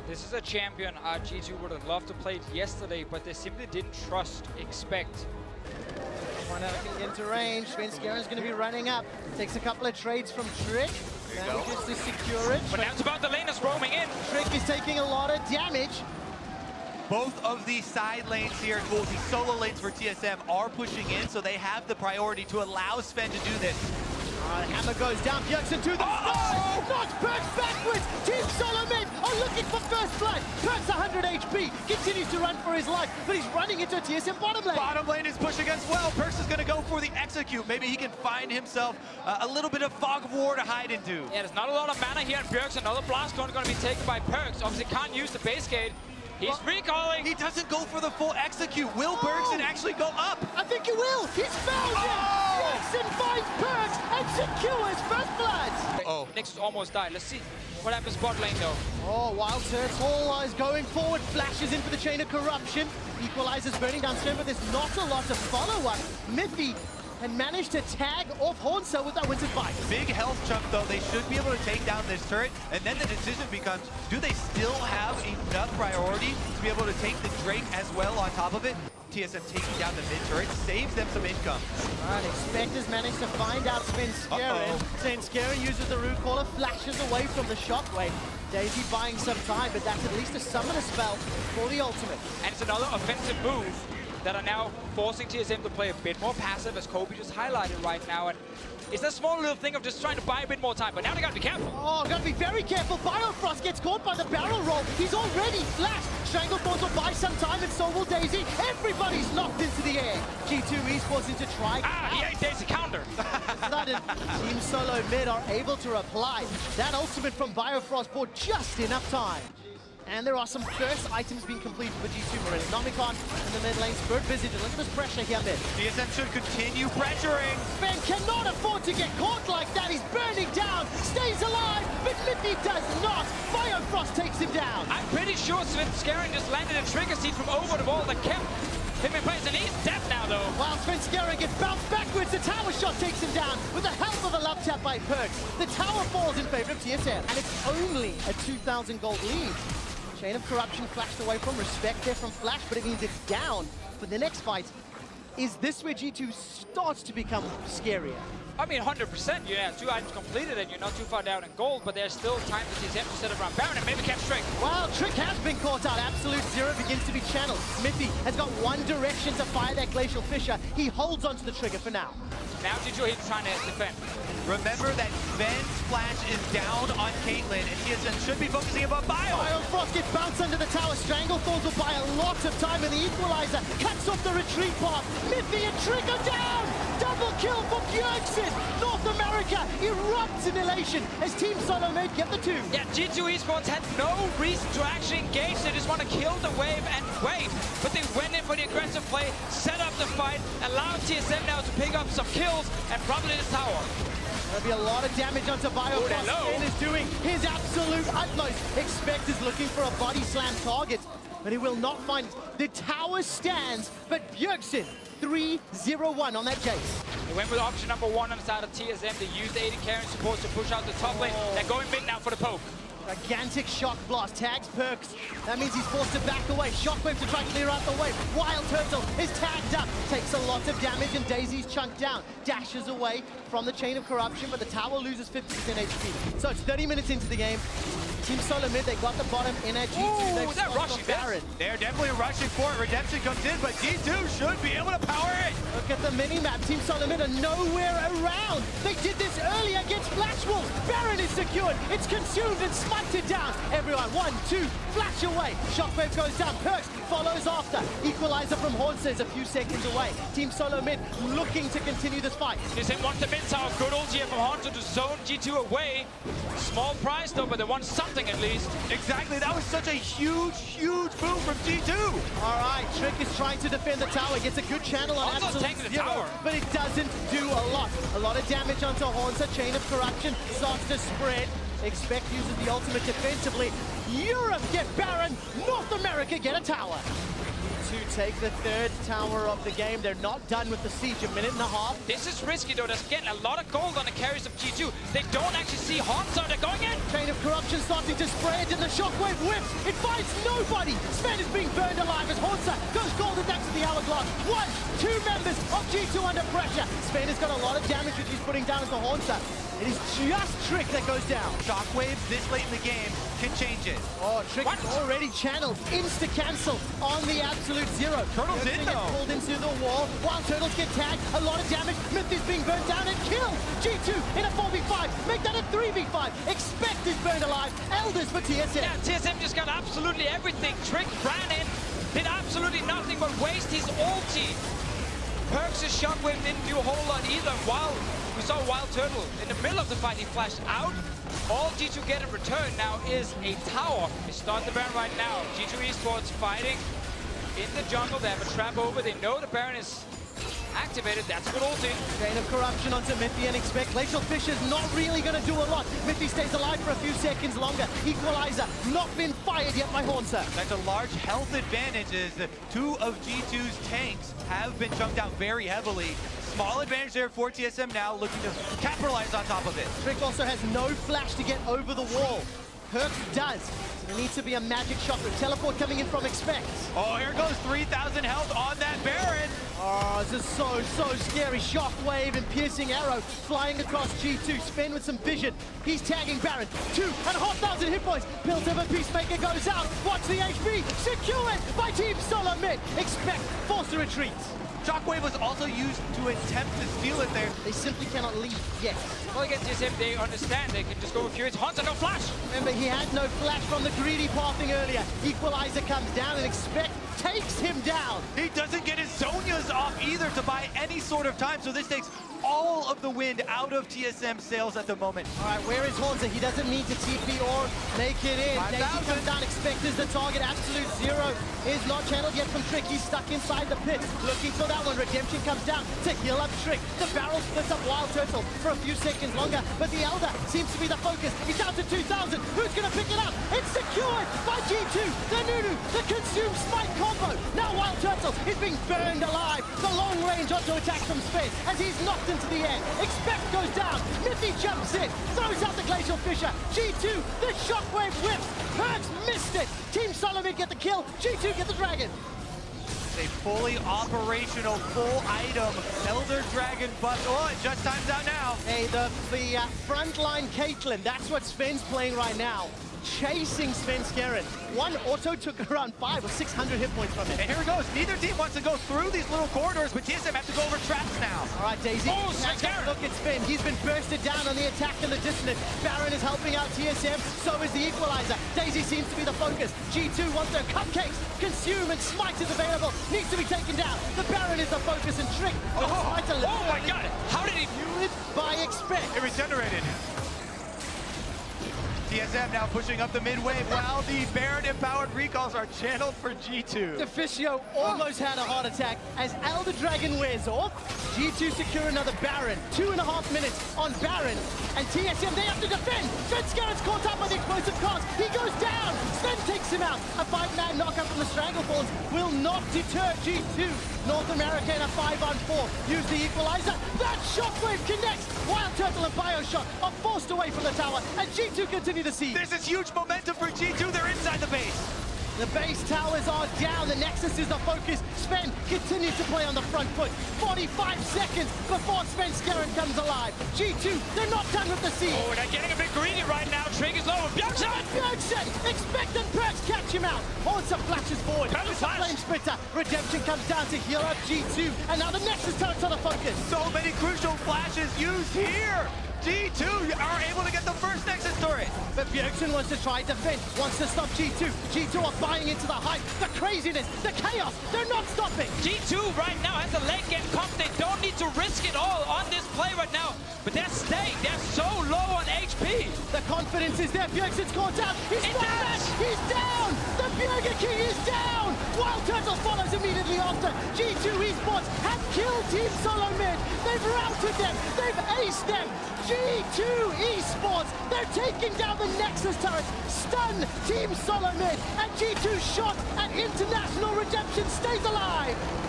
This is a champion G2 would have loved to play it yesterday, but they simply didn't trust, expect. One out can get into range. SVENSKEREN's going to be running up. Takes a couple of trades from Trick. Manages to secure it. But now it's about the laners roaming in. Trick is taking a lot of damage. Both of these side lanes here, these solo lanes for TSM are pushing in, so they have the priority to allow SVEN to do this. The hammer goes down. BJERGSEN to the side. Knocks PERKZ backwards. Team SOLOMID are looking for first blood. PERKZ 100 HP. Continues to run for his life, but he's running into a TSM bottom lane. Bottom lane is pushing as well. PERKZ is going to go for the execute. Maybe he can find himself a little bit of fog of war to hide into. Yeah, there's not a lot of mana here, and BJERGSEN, another blast going to be taken by PERKZ. Obviously can't use the base gate. He's recalling. He doesn't go for the full execute. Will BJERGSEN actually go up? I think he will. He's found him. BJERGSEN finds PERKZ and secures first blood. Nexus almost died. Let's see what happens bot lane though. Oh, WILDTURTLE is going forward. Flashes in for the chain of corruption. Equalizer's burning down stone, but there's not a lot to follow up. MITHY and managed to tag off HAUNTZER with that Wizard Bite. Big health chunk though, they should be able to take down this turret, and then the decision becomes, do they still have enough priority to be able to take the Drake as well on top of it? TSM taking down the mid turret saves them some income. Right, Expectors managed to find out SVENSKEREN. SVENSKEREN uses the root caller, flashes away from the shockwave. Daisy buying some time, but that's at least a summoner spell for the ultimate. And it's another offensive move that are now forcing TSM to play a bit more passive, as Kobe just highlighted right now. And it's a small little thing of just trying to buy a bit more time, but now they gotta be careful. Oh, gotta be very careful. BIOFROST gets caught by the barrel roll. He's already flashed. Stranglethorns will buy some time, and so will Daisy. Everybody's knocked into the air. G2 esports into try. He ate Daisy counter. Sudden Team SOLOMID are able to reply. That ultimate from BIOFROST for just enough time. And there are some first items being completed for G2 already. Nomicon in the mid lane, Spirit Visage, and look at this pressure here mid. TSM should continue pressuring. SVEN cannot afford to get caught like that. He's burning down, stays alive, but MITHY does not. BIOFROST takes him down. I'm pretty sure SVENSKEREN just landed a trigger seed from over the wall that kept him in place, and he's dead now though. While SVENSKEREN gets bounced backwards, the tower shot takes him down with the help of a love tap by PERKZ. The tower falls in favor of TSM, and it's only a 2,000 gold lead. Chain of Corruption flashed away from, respect there from Flash, but it means it's down for the next fight. Is this where G2 starts to become scarier? I mean, 100%. You have 2 items completed and you're not too far down in gold, but there's still time for TSM to set around Baron and maybe catch Trick. Wow, Trick has been caught out. Absolute Zero begins to be channeled. MITHY has got one direction to fire that Glacial Fissure. He holds onto the trigger for now. Now G2 he's trying to defend. Remember that SVEN's flash is down on Caitlyn, and TSM should be focusing above Bio. BIOFROST gets bounced under the tower. Stranglethorns will buy a lot of time, and the Equalizer cuts off the retreat path. MITHY and Trick are down! Double kill for BJERGSEN! North America erupts in elation as Team SOLOMID get the 2. Yeah, G2 esports had no reason to actually engage. They just want to kill the wave and wait. But they went in for the aggressive play, set up the fight, allowed TSM now to pick up some kills and probably the tower. There'll be a lot of damage onto BIOFROST. SVEN is doing his absolute utmost. Expect is looking for a body slam target, but he will not find it. The tower stands, but BJERGSEN 3-0-1 on that Jayce. They went with option number 1 on the side of TSM. They used the AD carrying support to push out the top lane. They're going big now for the poke. Gigantic shock blast, tags PERKZ. That means he's forced to back away. Shockwave to try and clear out the way. WILDTURTLE is tagged up, takes a lot of damage, and Daisy's chunked down. Dashes away from the chain of corruption, but the tower loses 50% HP. So it's 30 minutes into the game. Team SOLOMID, they got the bottom in at G2. They've they're rushing Baron. They're definitely rushing for it. Redemption comes in, but G2 should be able to power it. Look at the mini-map. Team SOLOMID are nowhere around. They did this earlier against Flash Wolves. Baron is secured. It's consumed and smited down. Everyone, 1, 2, flash away. Shockwave goes down. PERKZ follows after. Equalizer from HAUNTZER is a few seconds away. Team SOLOMID looking to continue this fight. TSM wants the mid tower. Good ulti here from HAUNTZER to zone G2 away. Small price though, but they want something at least. Exactly, that was such a huge, huge move from G2. All right, Trick is trying to defend the tower. Gets a good channel on HAUNTZER's taking the tower, but it doesn't do a lot. A lot of damage onto HAUNTZER. Chain of Corruption starts to spread. Expect uses the ultimate defensively. Europe get Baron. North America get a tower. G2 take the third tower of the game. They're not done with the siege. A minute and a half. This is risky though. There's getting a lot of gold on the carries of G2. They don't actually see HAUNTZER. They're going in. Chain of corruption starting to spread, and the shockwave whips. It finds nobody. Sven is being burned alive as HAUNTZER goes golden down to the hourglass. 1, 2 members of G2 under pressure. Sven has got a lot of damage which he's putting down into HAUNTZER. It is just Trick that goes down. Shockwave this late in the game can change it. Oh, Trick already channeled. Insta-cancel on the absolute zero. Turtle's in though. Gets pulled into the wall. While Turtles get tagged, a lot of damage. MITHY's being burnt down and killed. G2 in a 4v5. Make that a 3v5. Expect is burned alive. Elders for TSM. Yeah, TSM just got absolutely everything. Trick ran in, did absolutely nothing but waste his ulti. PERKZ' shockwave didn't do a whole lot either. While we saw WILDTURTLE in the middle of the fight, he flashed out. All G2 get in return now is a tower. They start the Baron right now. G2 esports fighting in the jungle. They have a trap over. They know the Baron is activated. That's good ulti. Chain of corruption onto MITHY and expect Glacial Fisher's not really going to do a lot. MITHY stays alive for a few seconds longer. Equalizer not been fired yet by HAUNTZER. That's a large health advantage as 2 of G2's tanks have been chunked out very heavily. Small advantage there for TSM now, looking to capitalize on top of it. Trick also has no flash to get over the wall. PERKZ does. So there needs to be a magic shot with teleport coming in from expect. Oh, here goes 3,000 health on that Baron. Oh, this is so scary. Shockwave and piercing arrow flying across G2. Sven with some vision. He's tagging Baron. 2,500 hit points. Built of a Peacemaker goes out. Watch the HP. Secured by Team SOLOMID. Expect forced to retreat. Shockwave was also used to attempt to steal it there. They simply cannot leave yet. Well, against TSM, they understand they can just go with Furious. HAUNTZER, no flash! Remember, he had no flash from the greedy pathing earlier. Equalizer comes down and expect takes him down. He doesn't get his Zonias off either to buy any sort of time, so this takes all of the wind out of TSM sails at the moment. All right, where is HAUNTZER? He doesn't need to TP or make it in. Daisy comes down, expect is the target. Absolute zero is not channeled yet from Trick. He's stuck inside the pit, looking for that one. Redemption comes down to heal up Trick. The barrel splits up WILDTURTLE for a few seconds longer, but the Elder seems to be the focus. He's down to 2,000. Who's going to pick it up? It's secured by G2. The Nunu, the consume spike combo. Now WILDTURTLE is being burned alive. The long range onto attack from Sven as he's knocked into the air. Expect goes down. MITHY jumps in, throws out the Glacial Fisher. G2, the shockwave whips. PERKZ missed it. Team SOLOMID get the kill. G2 get the dragon. A fully operational, full item Elder Dragon buff. Oh, it just times out now. Hey, the frontline Caitlyn, that's what Sven's playing right now. Chasing SVENSKEREN. One auto took around 500 or 600 hit points from it. And here it goes. Neither team wants to go through these little corridors, but TSM have to go over traps now. All right, Daisy. Oh, SVENSKEREN! Look at Sven. He's been bursted down on the attack in the distance. Baron is helping out TSM. So is the Equalizer. Daisy seems to be the focus. G2 wants their cupcakes. Consume and Smite is available. Needs to be taken down. The Baron is the focus and Trick. Oh my God! How did he do it by expect? It regenerated. TSM now pushing up the mid-wave while the Baron-empowered recalls are channeled for G2. Deficio almost had a heart attack as Elder Dragon wears off. G2 secure another Baron. 2.5 minutes on Baron. And TSM, they have to defend. SVENSKEREN's caught up by the explosive cast. He goes down. Sven takes him out. A 5-man knockout from the Strangleforce will not deter G2. North America in a 5-on-4. Use the Equalizer. That shockwave connects. WILDTURTLE and BioShock are forced away from the tower. And G2 continue to siege. This is huge momentum for G2. They're inside the base. The base towers are down. The Nexus is the focus. Sven continues to play on the front foot. 45 seconds before SVENSKEREN comes alive. G2, they're not done with the siege. Oh, they're getting a bit greedy right now. Trig is low. BJERGSEN! Expect and PERKZ catch him out. HAUNTZER flashes forward. It's a flame splitter. Redemption comes down to heal up G2. And now the Nexus turns to the focus. So many crucial flashes used here. G2 are able to get the first Nexus turret. But BJERGSEN wants to try defense, wants to stop G2. G2 are buying into the hype, the craziness, the chaos. They're not stopping. G2 right now has a late game comp. They don't need to risk it all on this play right now. But they're staying. They're so low on HP. The confidence is there. BJERGSEN's caught out. He's back. He's down. The Burger King is down. WILDTURTLE follows immediately after. G2 Esports have killed Team SOLOMID. They've routed them. They've aced them. G2 Esports, they're taking down the Nexus turret. Stun Team SOLOMID. And G2 shot at International Redemption stays alive.